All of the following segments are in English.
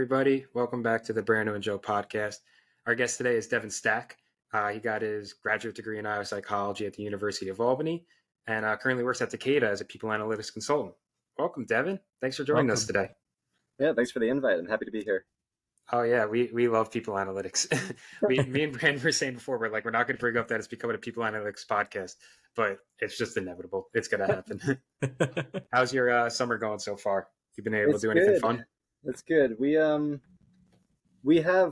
everybody. Welcome back to the Brando and Joe podcast. Our guest today is Devin Stack. He got his graduate degree in biopsychology at the University of Albany and currently works at Takeda as a people analytics consultant. Welcome, Devin. Thanks for joining us Welcome. today. Yeah, thanks for the invite. I'm happy to be here. Oh, yeah, we love people analytics. Me and Brandon were saying before, we're not going to bring up that it's becoming a people analytics podcast, but it's just inevitable. It's going to happen. How's your summer going so far? You been able to do anything fun? It's good. We have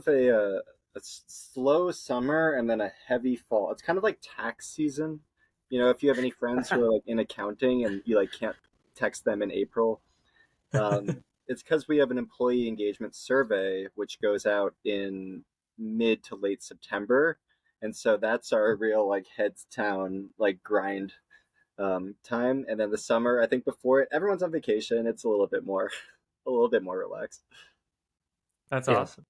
a slow summer and then a heavy fall. It's kind of like tax season. You know, if you have any friends who are like in accounting and you like can't text them in April, it's because we have an employee engagement survey which goes out in mid to late September, and so that's our real like heads down like grind time. And then the summer, I think before it, everyone's on vacation. It's a little bit more relaxed. That's awesome.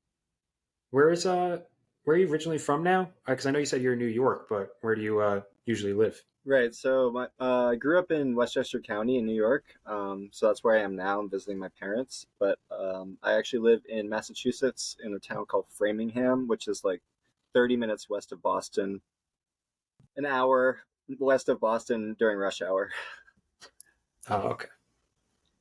Where are you originally from now? Because I know you said you're in New York, but where do you usually live? Right. So I grew up in Westchester County in New York. So that's where I am now. I'm visiting my parents. But I actually live in Massachusetts in a town called Framingham, which is like 30 minutes west of Boston, an hour west of Boston during rush hour. Oh, okay.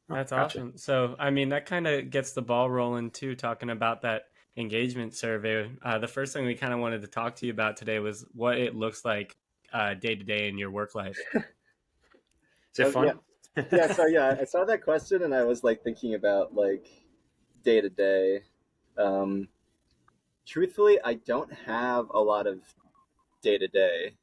That's Gotcha. awesome. So, I mean, that kind of gets the ball rolling too, talking about that engagement survey. The first thing we kind of wanted to talk to you about today was what it looks like day to day in your work life. Is it fun? Yeah. So yeah, I saw that question and I was like thinking about like day to day. Truthfully, I don't have a lot of day to day.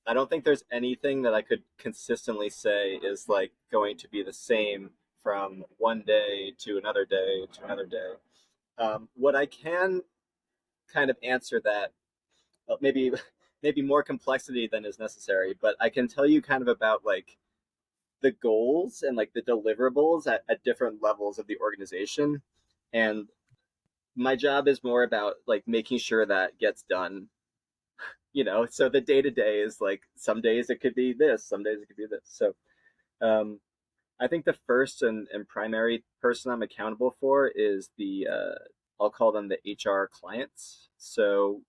I don't think there's anything that I could consistently say is like going to be the same from one day to another day to another day. What I can kind of answer that, maybe more complexity than is necessary, but I can tell you kind of about like the goals and like the deliverables at different levels of the organization. And my job is more about like making sure that gets done. You know, so the day to day is like some days it could be this, some days it could be this. So I think the first and primary person I'm accountable for is I'll call them the HR clients. So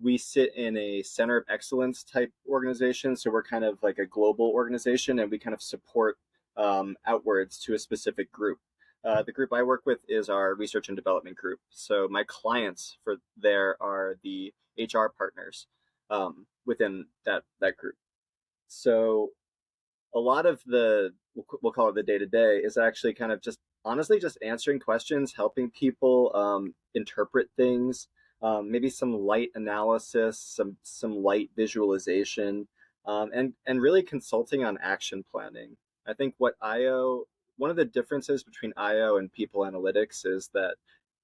we sit in a center of excellence type organization. So we're kind of like a global organization and we kind of support outwards to a specific group. The group I work with is our research and development group. So my clients for there are the HR partners within that group. So a lot of we'll call it the day to day is actually kind of just honestly just answering questions, helping people interpret things, maybe some light analysis, some light visualization, and really consulting on action planning. I think one of the differences between IO and people analytics is that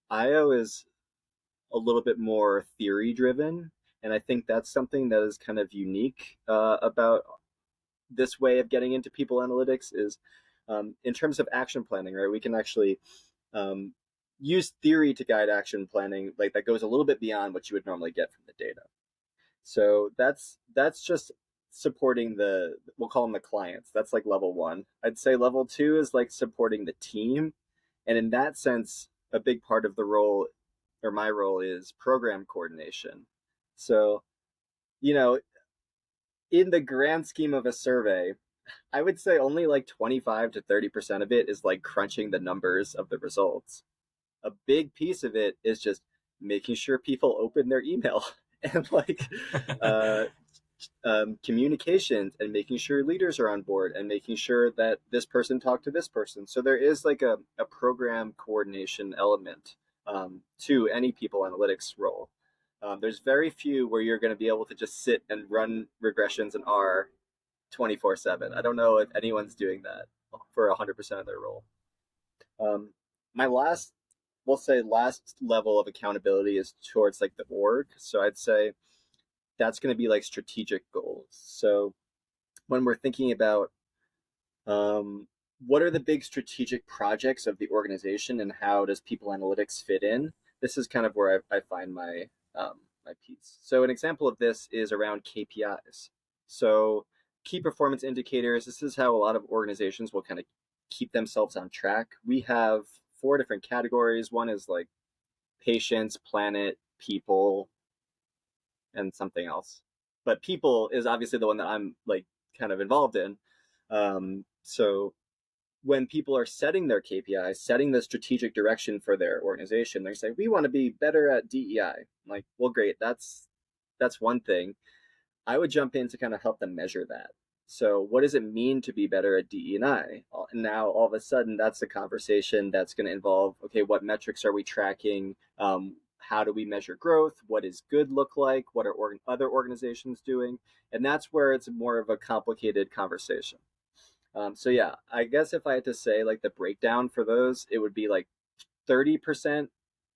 IO is a little bit more theory driven. And I think that's something that is kind of unique about this way of getting into people analytics is in terms of action planning, right? We can actually use theory to guide action planning, like that goes a little bit beyond what you would normally get from the data. So that's just supporting we'll call them the clients. That's like level one. I'd say level two is like supporting the team. And in that sense, a big part of the role or my role is program coordination. So, you know, in the grand scheme of a survey, I would say only like 25 to 30% of it is like crunching the numbers of the results. A big piece of it is just making sure people open their email and like communications and making sure leaders are on board and making sure that this person talked to this person. So there is like a program coordination element to any people analytics role. There's very few where you're going to be able to just sit and run regressions in R 24/7. I don't know if anyone's doing that for 100% of their role. My last level of accountability is towards like the org. So I'd say that's going to be like strategic goals. So when we're thinking about what are the big strategic projects of the organization and how does people analytics fit in, this is kind of where I find my piece. So an example of this is around KPIs. So key performance indicators, this is how a lot of organizations will kind of keep themselves on track. We have 4 different categories. One is like patients, planet, people, and something else. But people is obviously the one that I'm like kind of involved in. So when people are setting their KPIs, setting the strategic direction for their organization, they say, we want to be better at DEI. I'm like, well, great. That's one thing. I would jump in to kind of help them measure that. So what does it mean to be better at DE&I? And now all of a sudden that's a conversation that's going to involve, okay, what metrics are we tracking? How do we measure growth? What does good look like? What are other organizations doing? And that's where it's more of a complicated conversation. So yeah, I guess if I had to say like the breakdown for those, it would be like 30%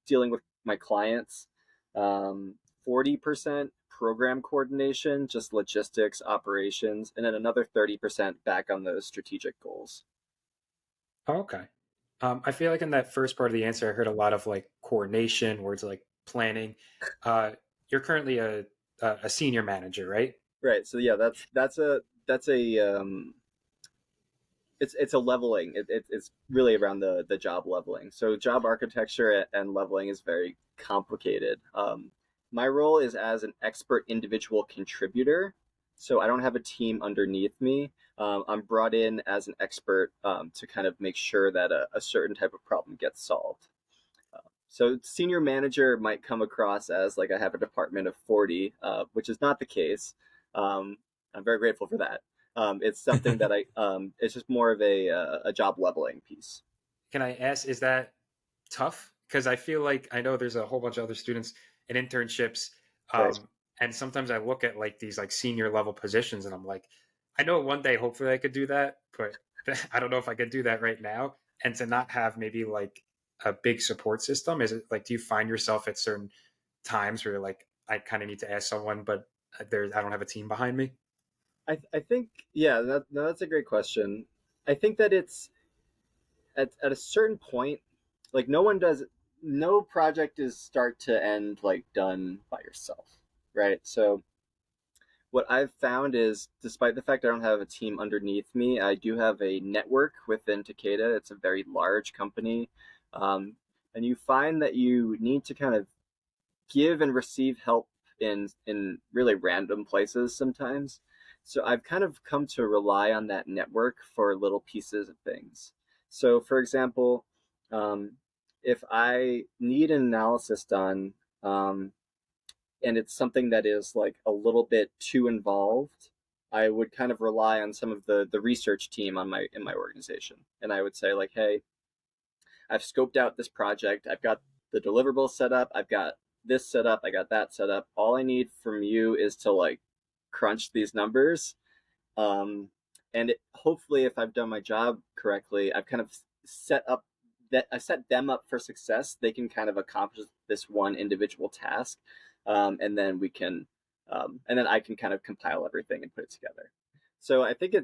dealing with my clients, 40% program coordination, just logistics, operations, and then another 30% back on those strategic goals. Oh, okay. I feel like in that first part of the answer, I heard a lot of like coordination, words like planning. You're currently a senior manager, right? Right. So yeah, that's a it's a leveling. It's really around the job leveling. So job architecture and leveling is very complicated. My role is as an expert individual contributor. So I don't have a team underneath me. I'm brought in as an expert to kind of make sure that a certain type of problem gets solved. So senior manager might come across as like I have a department of 40, which is not the case. I'm very grateful for that. It's something that it's just more of a job leveling piece. Can I ask, is that tough? Because I feel like I know there's a whole bunch of other students in internships, Right. and sometimes I look at like these like senior level positions, and I'm like, I know one day hopefully I could do that, but I don't know if I could do that right now. And to not have maybe like a big support system, is it like, do you find yourself at certain times where you're like, I kind of need to ask someone, but I don't have a team behind me? I think, yeah, that's a great question. I think that it's at a certain point, like no project is start to end like done by yourself, right? So what I've found is, despite the fact I don't have a team underneath me, I do have a network within Takeda. It's a very large company. And you find that you need to kind of give and receive help in really random places sometimes. So I've kind of come to rely on that network for little pieces of things. So for example, if I need an analysis done, and it's something that is like a little bit too involved, I would kind of rely on some of the research team in my organization. And I would say like, hey, I've scoped out this project. I've got the deliverables set up. I've got this set up. I got that set up. All I need from you is to like crunch these numbers. And hopefully if I've done my job correctly, I've kind of set them up for success. They can kind of accomplish this one individual task. And then and then I can kind of compile everything and put it together. So I think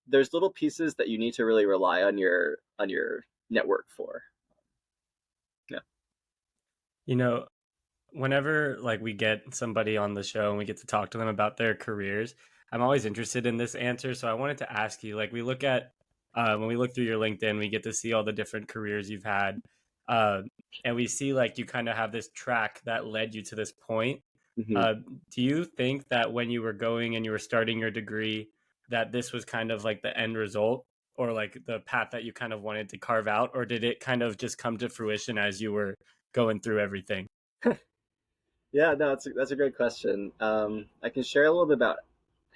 there's little pieces that you need to really rely on your network for. Yeah. Whenever like we get somebody on the show and we get to talk to them about their careers, I'm always interested in this answer. So I wanted to ask you, like, we look at when we look through your LinkedIn, we get to see all the different careers you've had. And we see like you kind of have this track that led you to this point. Mm-hmm. Do you think that when you were going and you were starting your degree, that this was kind of like the end result or like the path that you kind of wanted to carve out? Or did it kind of just come to fruition as you were going through everything? Yeah, no, that's a great question. I can share a little bit about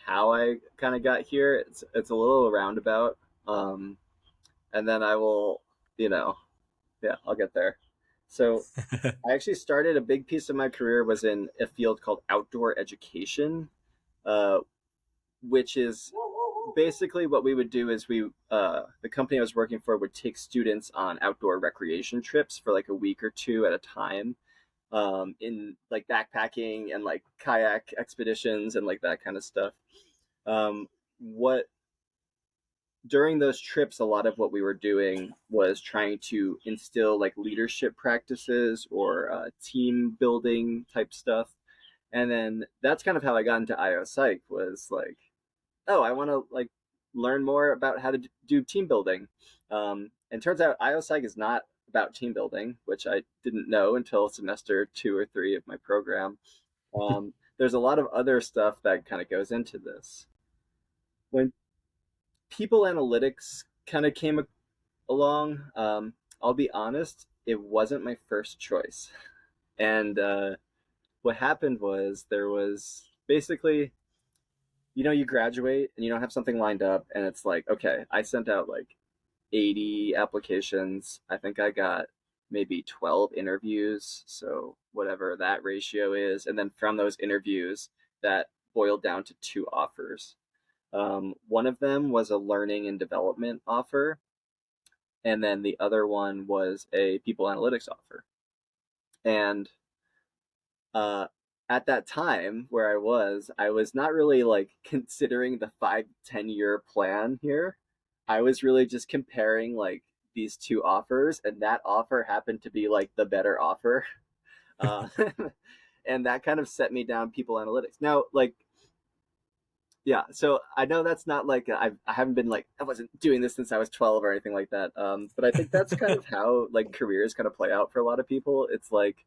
how I kind of got here. It's a little roundabout, and then I will, yeah, I'll get there. So I actually started a big piece of my career was in a field called outdoor education, which is basically what we would do is the company I was working for would take students on outdoor recreation trips for like a week or two at a time, in like backpacking and like kayak expeditions and like that kind of stuff. What During those trips, a lot of what we were doing was trying to instill like leadership practices or team building type stuff. And then that's kind of how I got into IO Psych was like, oh, I want to like learn more about how to do team building. And turns out IO Psych is not about team building, which I didn't know until semester 2 or 3 of my program. There's a lot of other stuff that kind of goes into this. When people analytics kind of came along, I'll be honest, it wasn't my first choice. And what happened was there was basically, you graduate and you don't have something lined up, and it's like, okay, I sent out like 80 applications. I think I got maybe 12 interviews, so whatever that ratio is. And then from those interviews, that boiled down to 2 offers. One of them was a learning and development offer, and then the other one was a people analytics offer. And at that time where I was not really like considering the 5-10 year plan here. I was really just comparing like these 2 offers, and that offer happened to be like the better offer. And that kind of set me down people analytics. Now, like, yeah, so I know that's not like, I haven't been like, I wasn't doing this since I was 12 or anything like that. But I think that's kind of how like careers kind of play out for a lot of people. It's like,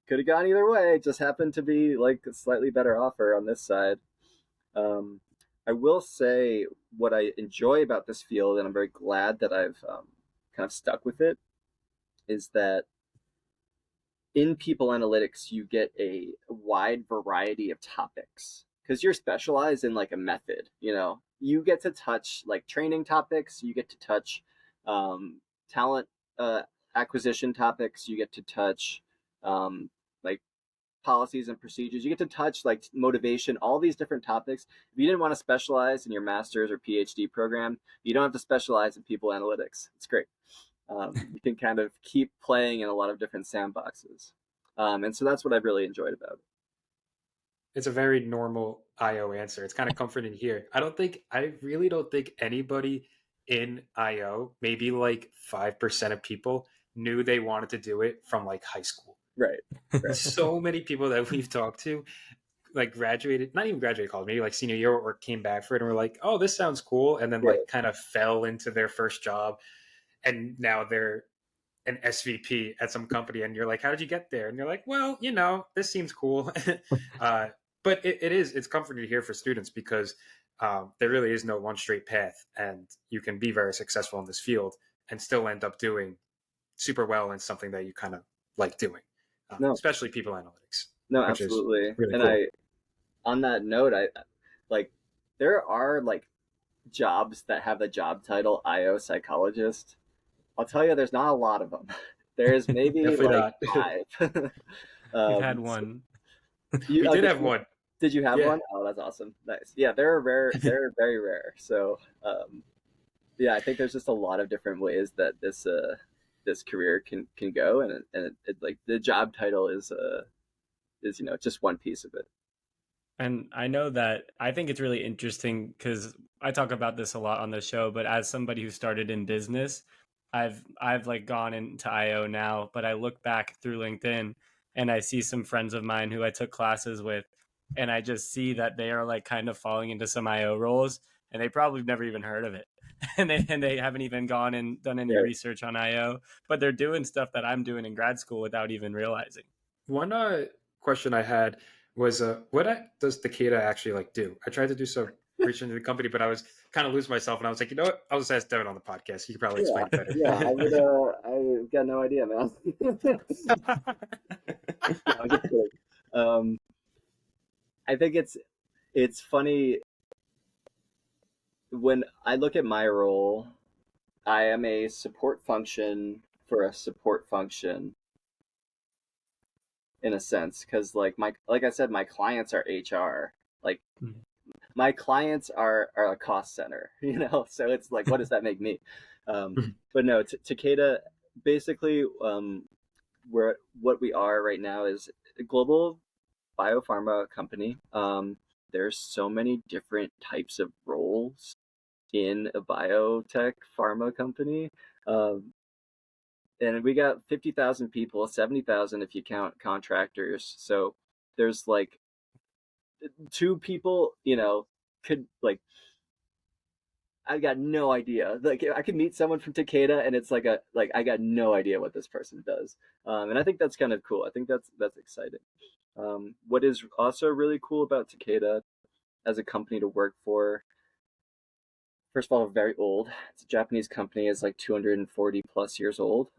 could have gone either way, just happened to be like a slightly better offer on this side. I will say what I enjoy about this field, and I'm very glad that I've kind of stuck with it, is that in people analytics, you get a wide variety of topics because you're specialized in like a method. You get to touch like training topics, you get to touch talent acquisition topics, you get to touch like policies and procedures, you get to touch like motivation, all these different topics. If you didn't want to specialize in your master's or PhD program, you don't have to specialize in people analytics. It's great. You can kind of keep playing in a lot of different sandboxes. And so that's what I've really enjoyed about it. It's a very normal IO answer. It's kind of comforting here. I really don't think anybody in IO, maybe like 5% of people, knew they wanted to do it from like high school. Right. So many people that we've talked to, like graduated, not even graduated college, maybe like senior year, or came back for it and were like, oh, this sounds cool. And then like kind of fell into their first job. And now they're an SVP at some company. And you're like, how did you get there? And you're like, well, this seems cool. But it's comforting to hear for students because there really is no one straight path. And you can be very successful in this field and still end up doing super well in something that you kind of like doing. Especially people analytics. No, absolutely. Really and cool. On that note, I like, there are like jobs that have the job title IO psychologist. I'll tell you, there's not a lot of them. There's maybe like 5. You've had one. You did have one. Did you have one? Oh, that's awesome. Nice. Yeah, they're rare. They're very rare. So, yeah, I think there's just a lot of different ways that this career can go, and it like the job title is just one piece of it. And I know that I think it's really interesting because I talk about this a lot on the show, but as somebody who started in business, I've like gone into IO now, but I look back through LinkedIn and I see some friends of mine who I took classes with, and I just see that they are like kind of falling into some IO roles, and they probably never even heard of it. And they haven't even gone and done any research on IO, but they're doing stuff that I'm doing in grad school without even realizing. One question I had was, what does Takeda actually like do? I tried to do some research into the company, but I was kind of losing myself, and I was like, you know what? I'll just ask Devin on the podcast. He could probably explain it better. Yeah, I've got no idea, man. I'm just kidding. I think it's funny. When I look at my role, I am a support function for a support function, in a sense, because like I said, my clients are HR. Like my clients are a cost center, So it's like, what does that make me? But no, Takeda, basically, what we are right now is a global biopharma company. There's so many different types of roles in a biotech pharma company. And we got 50,000 people, 70,000 if you count contractors. So there's like 2 people, could like, I got no idea. Like I could meet someone from Takeda, and it's like I got no idea what this person does. And I think that's kind of cool. I think that's exciting. What is also really cool about Takeda as a company to work for, first of all, very old. It's a Japanese company. It's like 240 plus years old.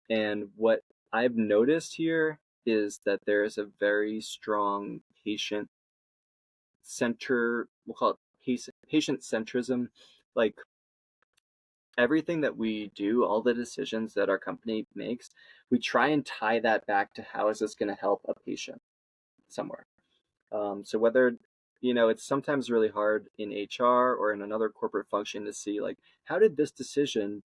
And what I've noticed here is that there is a very strong patient center, we'll call it patient centrism. Like everything that we do, all the decisions that our company makes, we try and tie that back to how is this going to help a patient somewhere. So whether, it's sometimes really hard in HR or in another corporate function to see like, how did this decision,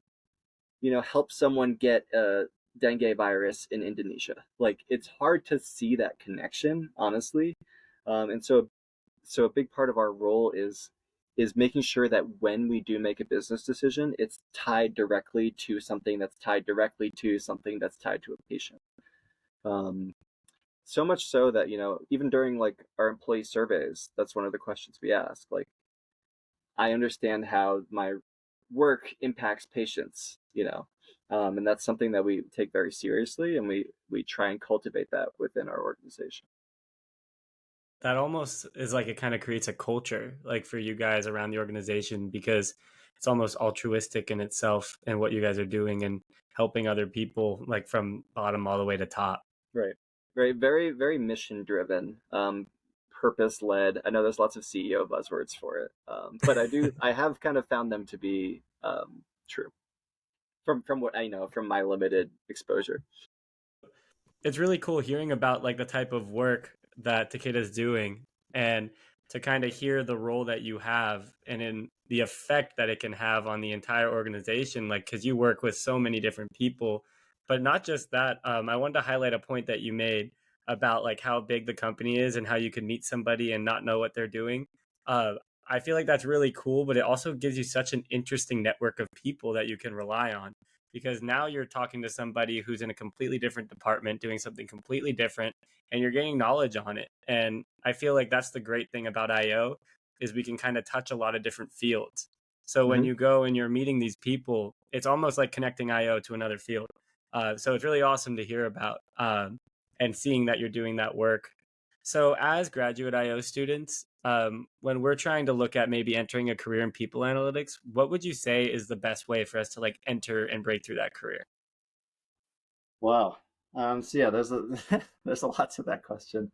help someone get a dengue virus in Indonesia? Like it's hard to see that connection, honestly. And so a big part of our role is making sure that when we do make a business decision, it's tied directly to something that's tied directly to something that's tied to a patient. So much so that, even during like our employee surveys, that's one of the questions we ask. Like, I understand how my work impacts patients, and that's something that we take very seriously, and we try and cultivate that within our organization. That almost is like it kind of creates a culture like for you guys around the organization, because it's almost altruistic in itself and what you guys are doing and helping other people like from bottom all the way to top. Right. Very, very, very mission driven, purpose led. I know there's lots of CEO buzzwords for it, but I have kind of found them to be true from what I know from my limited exposure. It's really cool hearing about like the type of work that Takeda is doing, and to kind of hear the role that you have and in the effect that it can have on the entire organization, like because you work with so many different people. But not just that, I wanted to highlight a point that you made about like how big the company is and how you could meet somebody and not know what they're doing. I feel like that's really cool, but it also gives you such an interesting network of people that you can rely on, because now you're talking to somebody who's in a completely different department doing something completely different, and you're gaining knowledge on it. And I feel like that's the great thing about IO, is we can kind of touch a lot of different fields. So when you go and you're meeting these people, it's almost like connecting IO to another field. So it's really awesome to hear about, and seeing that you're doing that work. So as graduate IO students, when we're trying to look at maybe entering a career in people analytics, what would you say is the best way for us to like enter and break through that career? Wow. So yeah, there's a there's a lot to that question.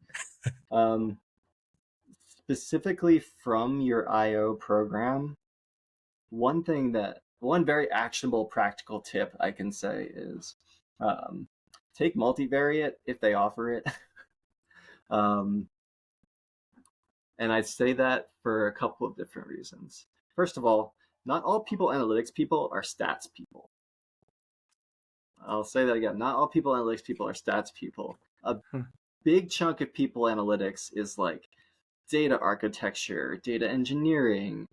Specifically from your IO program, one very actionable practical tip I can say is take multivariate if they offer it. And I say that for a couple of different reasons. First of all, not all people analytics people are stats people. I'll say that again. Not all people analytics people are stats people. A big chunk of people analytics is like data architecture, data engineering,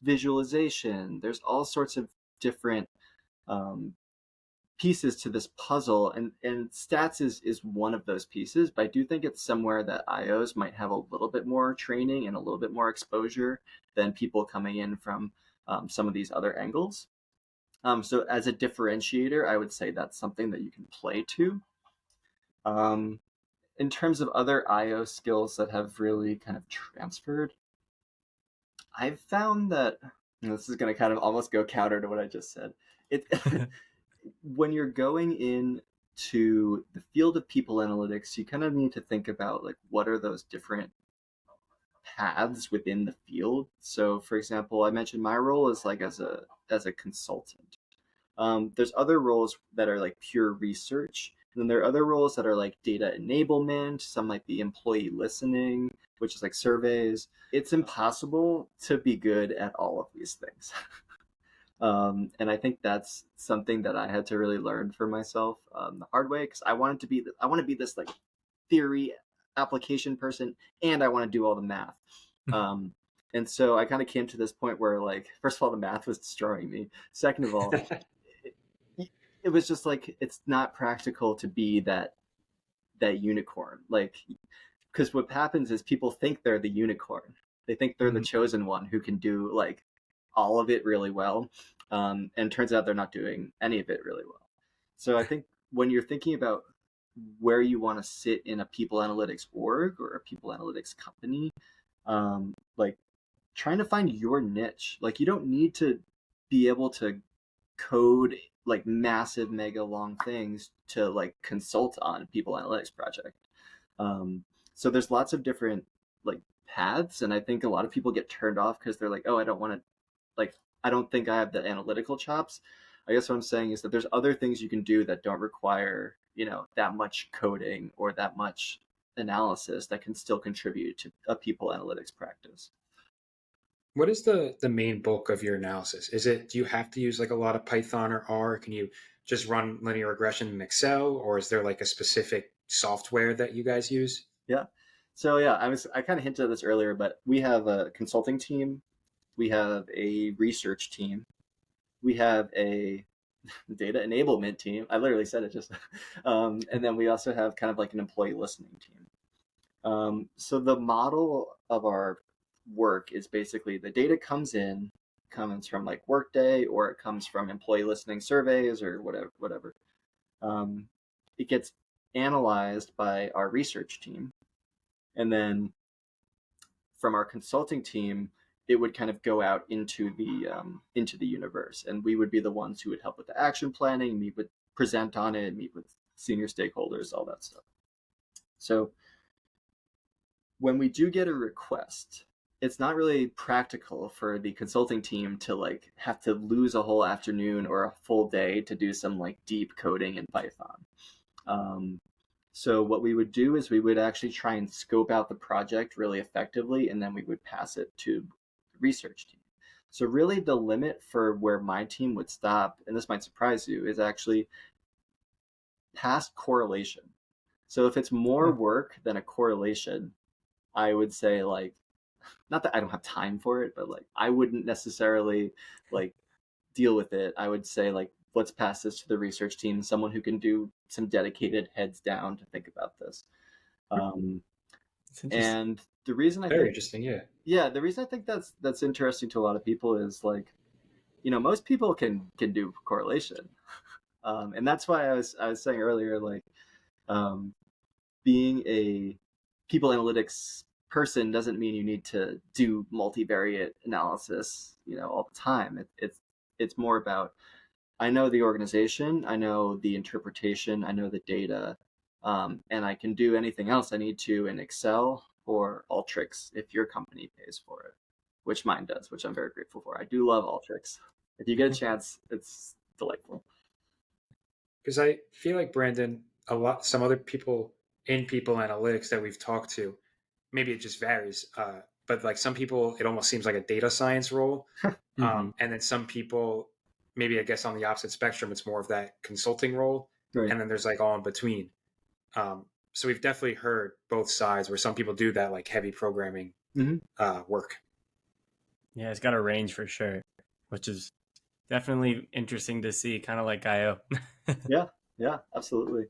visualization. There's all sorts of different pieces to this puzzle, and stats is one of those pieces, but I do think it's somewhere that IOs might have a little bit more training and a little bit more exposure than people coming in from some of these other angles. So as a differentiator, I would say that's something that you can play to. In terms of other IO skills that have really kind of transferred, I've found that, and this is going to kind of almost go counter to what I just said. When you're going into the field of people analytics, you kind of need to think about like what are those different paths within the field. So for example, I mentioned my role is like as a consultant. There's other roles that are like pure research, and then there are other roles that are like data enablement. Some might be employee listening, which is like surveys. It's impossible to be good at all of these things. And I think that's something that I had to really learn for myself the hard way, because I want to be this like theory application person, and I want to do all the math. And so I kind of came to this point where, like, first of all, the math was destroying me. Second of all, it was just like it's not practical to be that unicorn, like, because what happens is people think they're the unicorn. They think they're the Mhm. chosen one who can do like all of it really well. And turns out they're not doing any of it really well. So I think when you're thinking about where you want to sit in a people analytics org or a people analytics company, like trying to find your niche. Like you don't need to be able to code like massive mega long things to like consult on people analytics project. Um, so there's lots of different like paths, and I think a lot of people get turned off because they're like, oh, I don't want to, like, I don't think I have the analytical chops. I guess what I'm saying is that there's other things you can do that don't require, you know, that much coding or that much analysis that can still contribute to a people analytics practice. What is the main bulk of your analysis? Is it, do you have to use like a lot of Python or R? Can you just run linear regression in Excel, or is there like a specific software that you guys use? Yeah. So yeah, I kind of hinted at this earlier, but we have a consulting team, we have a research team, we have a data enablement team. I literally said it just, and then we also have kind of like an employee listening team. So the model of our work is basically the data comes from like Workday, or it comes from employee listening surveys or whatever. Um, it gets analyzed by our research team, and then from our consulting team, it would kind of go out into the universe, and we would be the ones who would help with the action planning, meet with present on it, meet with senior stakeholders, all that stuff. So when we do get a request, it's not really practical for the consulting team to like have to lose a whole afternoon or a full day to do some like deep coding in Python. Um, so what we would do is we would actually try and scope out the project really effectively, and then we would pass it to the research team. So really the limit for where my team would stop, and this might surprise you, is actually past correlation. So if it's more work than a correlation, I would say like, not that I don't have time for it, but like I wouldn't necessarily like deal with it. I would say like, let's pass this to the research team, someone who can do some dedicated heads down to think about this. It's interesting. And the reason I Very think, interesting, yeah. yeah, the reason I think that's interesting to a lot of people is like, you know, most people can do correlation, and that's why I was saying earlier, like, um, being a people analytics person doesn't mean you need to do multivariate analysis, you know, all the time. It's more about, I know the organization, I know the interpretation, I know the data, and I can do anything else I need to in Excel or Alteryx if your company pays for it, which mine does, which I'm very grateful for. I do love Alteryx. If you get a chance, it's delightful. Because I feel like, Brandon, some other people in people analytics that we've talked to, maybe it just varies. But like some people, it almost seems like a data science role. Mm-hmm. And then some people, maybe I guess on the opposite spectrum, it's more of that consulting role. Right. And then there's like all in between. So we've definitely heard both sides where some people do that like heavy programming work. Yeah, it's got a range for sure, which is definitely interesting to see, kind of like IO. Yeah, absolutely.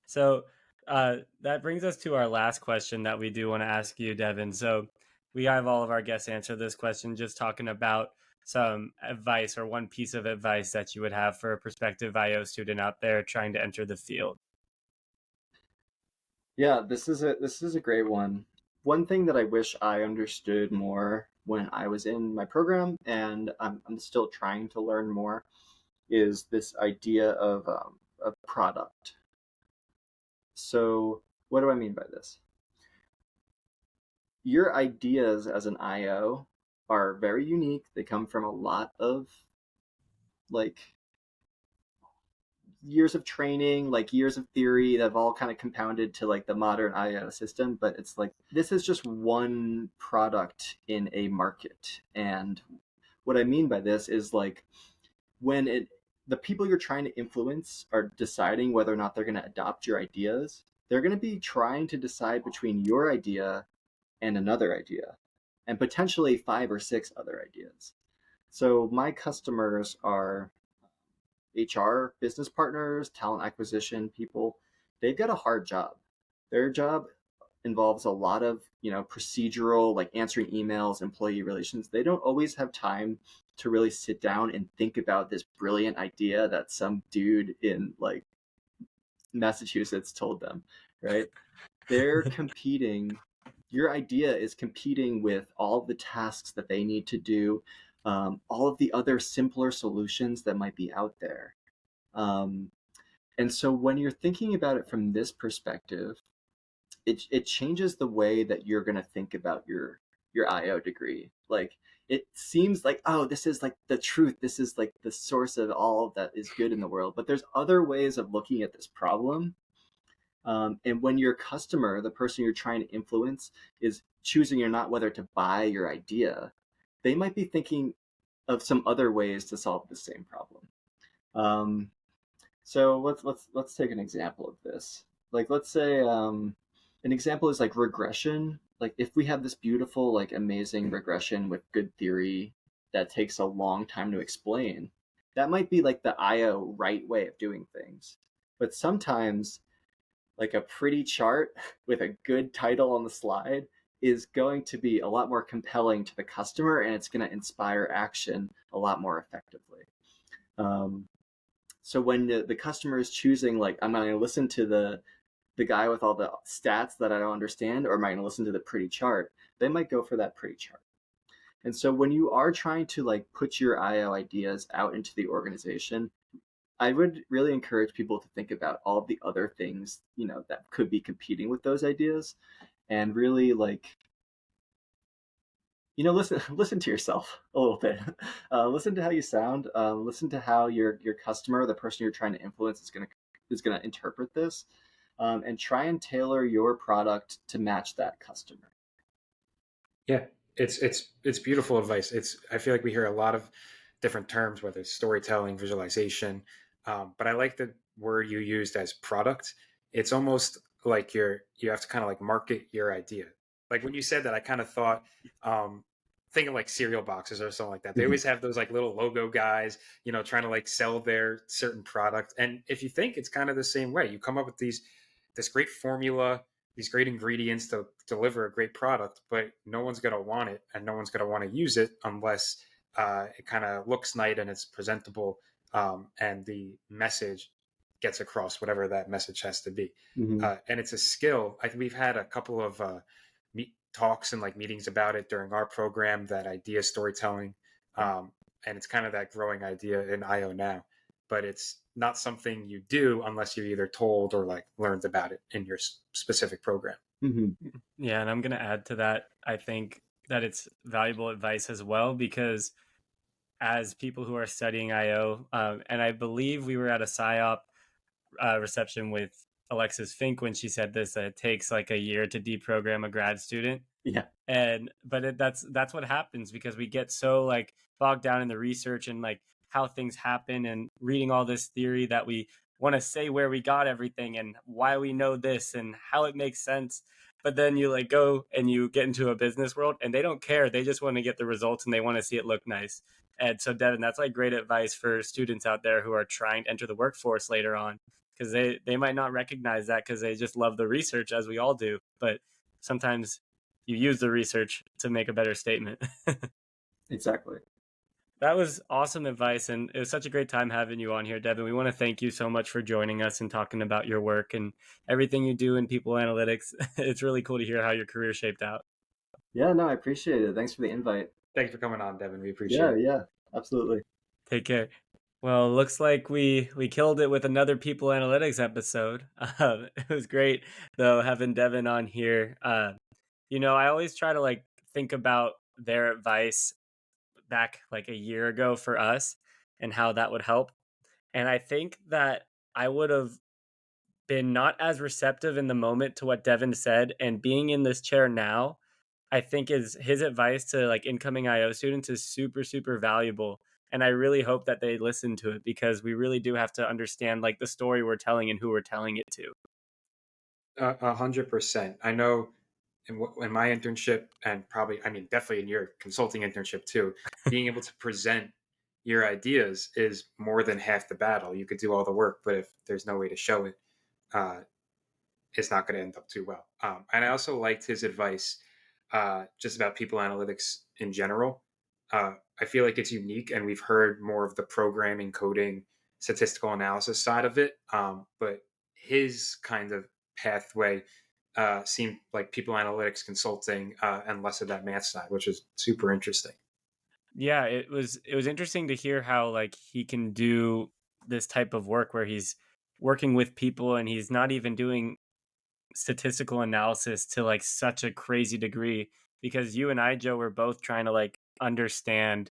So that brings us to our last question that we do want to ask you, Devin. So we have all of our guests answer this question, just talking about some advice or one piece of advice that you would have for a prospective IO student out there trying to enter the field. Yeah, this is a great one. One thing that I wish I understood more when I was in my program, and I'm still trying to learn more, is this idea of product. So what do I mean by this? Your ideas as an IO are very unique. They come from a lot of like years of training, like years of theory that have all kind of compounded to like the modern IO system. But it's like, this is just one product in a market. And what I mean by this is like, when the people you're trying to influence are deciding whether or not they're going to adopt your ideas, they're going to be trying to decide between your idea and another idea, and potentially 5 or 6 other ideas. So my customers are HR business partners, talent acquisition people. They've got a hard job. Their job involves a lot of, procedural, like answering emails, employee relations. They don't always have time to really sit down and think about this brilliant idea that some dude in like Massachusetts told them, right? They're competing. Your idea is competing with all of the tasks that they need to do, all of the other simpler solutions that might be out there. Um, and so when you're thinking about it from this perspective, it changes the way that you're going to think about your IO degree. Like, it seems like, oh, this is like the truth. This is like the source of all that is good in the world. But there's other ways of looking at this problem. And when your customer, the person you're trying to influence, is choosing or not whether to buy your idea, they might be thinking of some other ways to solve the same problem. So let's take an example of this. Like, let's say an example is like regression. Like, if we have this beautiful, like amazing regression with good theory that takes a long time to explain, that might be like the IO right way of doing things. But sometimes, like, a pretty chart with a good title on the slide is going to be a lot more compelling to the customer, and it's going to inspire action a lot more effectively. So when the customer is choosing, like, am I going to listen to the guy with all the stats that I don't understand, or am I going to listen to the pretty chart? They might go for that pretty chart. And so when you are trying to like put your IO ideas out into the organization, I would really encourage people to think about all of the other things, that could be competing with those ideas, and really like, listen to yourself a little bit. Listen to how you sound. Listen to how your customer, the person you're trying to influence, is gonna interpret this, and try and tailor your product to match that customer. Yeah, it's beautiful advice. I feel like we hear a lot of different terms, whether it's storytelling, visualization, but I like the word you used as product. It's almost like you have to kind of like market your idea. Like when you said that, I kind of thought, thinking like cereal boxes or something like that. They always have those like little logo guys, trying to like sell their certain product. And if you think, it's kind of the same way, you come up with this great formula, these great ingredients to deliver a great product, but no one's going to want it and no one's going to want to use it unless it kind of looks nice and it's presentable, and the message gets across, whatever that message has to be. Mm-hmm. And it's a skill. We've had a couple of talks and like meetings about it during our program, that idea storytelling. And it's kind of that growing idea in IO now, but it's not something you do unless you're either told or like learned about it in your specific program. Mm-hmm. Yeah, and I'm going to add to that. I think that it's valuable advice as well, because as people who are studying IO, and I believe we were at a PSYOP reception with Alexis Fink when she said this, that it takes like a year to deprogram a grad student. Yeah. But that's what happens, because we get so like bogged down in the research and like how things happen and reading all this theory that we want to say where we got everything and why we know this and how it makes sense. But then you like go and you get into a business world and they don't care. They just want to get the results and they want to see it look nice. And so, Devin, that's like great advice for students out there who are trying to enter the workforce later on, because they might not recognize that because they just love the research, as we all do. But sometimes you use the research to make a better statement. Exactly. That was awesome advice, and it was such a great time having you on here, Devin. We want to thank you so much for joining us and talking about your work and everything you do in people analytics. It's really cool to hear how your career shaped out. Yeah, no, I appreciate it. Thanks for the invite. Thanks for coming on, Devin. We appreciate it. Yeah, absolutely. Take care. Well, looks like we killed it with another people analytics episode. It was great though having Devin on here. I always try to like think about their advice back like a year ago for us and how that would help. And I think that I would have been not as receptive in the moment to what Devin said. And being in this chair now, I think is his advice to like incoming IO students is super, super valuable. And I really hope that they listen to it, because we really do have to understand like the story we're telling and who we're telling it to. 100%. I know in my internship, and probably, definitely in your consulting internship too, being able to present your ideas is more than half the battle. You could do all the work, but if there's no way to show it, it's not going to end up too well. And I also liked his advice just about people analytics in general. I feel like it's unique, and we've heard more of the programming, coding, statistical analysis side of it. But his kind of pathway seemed like people analytics consulting and less of that math side, which is super interesting. Yeah, it was interesting to hear how like he can do this type of work where he's working with people and he's not even doing statistical analysis to like such a crazy degree, because you and I, Joe, were both trying to like understand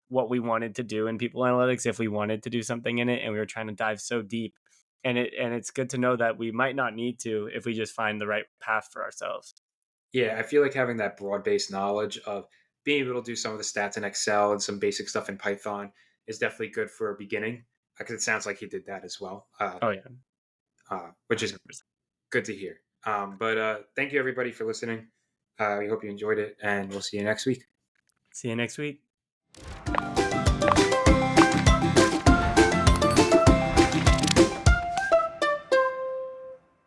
what we wanted to do in people analytics if we wanted to do something in it, and we were trying to dive so deep, and it's good to know that we might not need to if we just find the right path for ourselves. Yeah, I feel like having that broad based knowledge of being able to do some of the stats in Excel and some basic stuff in Python is definitely good for a beginning, because it sounds like he did that as well, Oh yeah, which is 100%. good to hear. But thank you everybody for listening. We hope you enjoyed it, and we'll see you next week. See you next week.